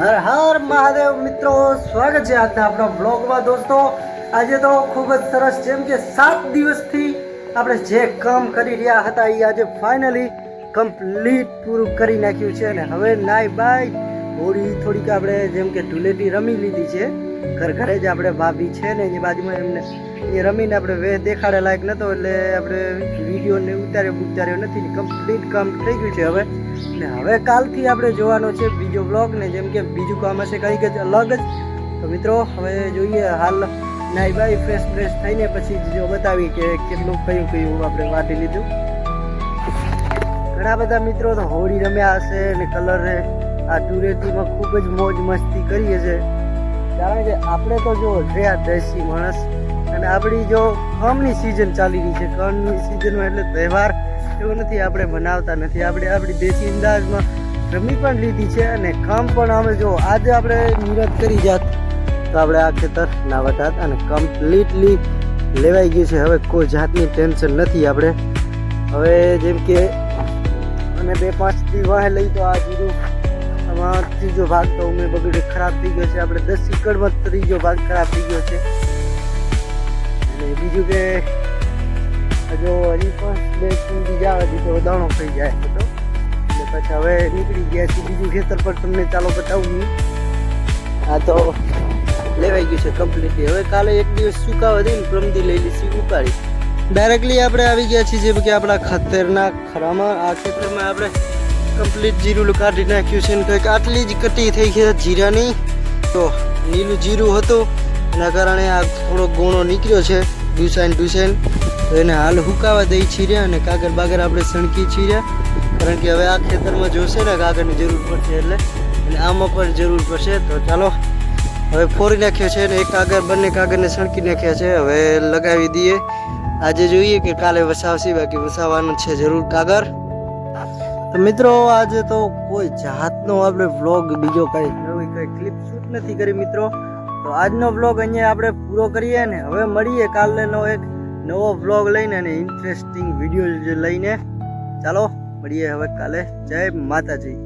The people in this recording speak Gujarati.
હર હર મહાદેવ મિત્રો, સ્વાગત છે આજના આપણા બ્લોગમાં. દોસ્તો આજે તો ખૂબ જ સરસ, જેમ કે 7 દિવસથી આપણે જે કામ કરી રહ્યા હતા એ આજે ફાઇનલી કમ્પ્લીટ પૂરું કરી નાખ્યું છે. અને હવે નાઈ બાય હોળી થોડીક આપણે જેમ કે ધૂળેટી રમી લીધી છે. ઘરે જ આપણે ભાભી છે ને એની બાજુમાં, એમને એ રમીને આપણે વે દેખાડે લાયક નહોતો એટલે આપણે વિડીયોને ઉતાર્યો નથી. કમ્પ્લીટ કામ થઈ ગયું છે હવે. ને હવે કાલથી આપણે જોવાનો છે બીજો બ્લોગ, ને જેમ કે બીજું કામ હશે કંઈક જ અલગ જ. તો મિત્રો હવે જોઈએ, હાલ નાઈ બાઈ ફ્રેશ થઈને પછી જો બતાવી કે કેટલું કયું આપણે વાટી લીધું. ઘણા બધા મિત્રો તો હોળી રમ્યા હશે ને કલર આ ધૂળેટીમાં ખૂબ જ મોજ મસ્તી કરીએ છે. કારણ કે આપણે તો જો રહ્યા દેશી માણસ, અને આપણી જો કામની સિઝન ચાલી રહી છે. કામની સિઝનમાં એટલે તહેવાર એવું નથી આપણે બનાવતા નથી, આપણે આપણી દેશી અંદાજમાં રમી પણ લીધી છે. અને કામ પણ અમે જો આજે આપણે નિરત કરી જાત તો આપણે આ ખેતર ના વટાત, અને કમ્પ્લીટલી લેવાઈ ગયું છે. હવે કોઈ જાતની ટેન્શન નથી આપણે. હવે જેમ કે અને 2-5 દી વાહે લઈ તો આ જીરું આમાં ત્રીજો ભાગ તો મેં બગડે ખરાબ થઈ ગયો છે. આપણે 10 એકડમાં ત્રીજો ભાગ ખરાબ થઈ ગયો છે. અને બીજું કે જો હજી પણ 2 સુધી જાવ તો દાણો થઈ જાય તો એટલે પછી હવે નીકળી ગયા છે બીજું ખેતર પર. તમને ચાલો બતાવું. આ તો લેવાઈ ગયું છે કમ્પ્લીટલી. હવે કાલે એક દિવસ સુકાવા દઈને પ્રમદી લઈ લીધી ઉપાડી ડાયરેક્ટલી આપણે આવી ગયા છીએ જેમ કે આપણા ખતરના ખરામાં. આ ખેતરમાં આપણે કમ્પ્લીટ જીરું કાઢી નાખ્યું છે. ને કંઈક આટલી જ કટી થઈ છે જીરાની. તો લીલું જીરું હતું એના કારણે આ થોડો ગુણો નીકળ્યો છે ડુસાઈન. તો એને હાલ હુકાવા દઈ છીર્યા અને કાગળ બાગર આપણે સણકી છીર્યા. કારણ કે હવે આ ખેતરમાં જોશે ને કાગળની જરૂર પડશે એટલે, અને આમાં પણ જરૂર પડશે. તો ચાલો હવે ફોરી નાખ્યો છે ને એક કાગળ, બંને કાગળને સણકી નાખ્યા છે. હવે લગાવી દઈએ. આજે જોઈએ કે કાલે વસાવશે, બાકી વસાવવાનું છે જરૂર કાગળ. તો મિત્રો આજે તો કોઈ જાતનો આપણે વ્લોગ બીજો કઈ ક્લિપ શૂટ નથી કરી મિત્રો. તો આજનો વ્લોગ અહીંયા આપણે પૂરો કરીએ ને હવે મળીએ કાલનો એક નવો વ્લોગ લઈને અને ઇન્ટરેસ્ટિંગ વિડીયો લઈને. ચાલો મળીએ હવે કાલે. જય માતાજી.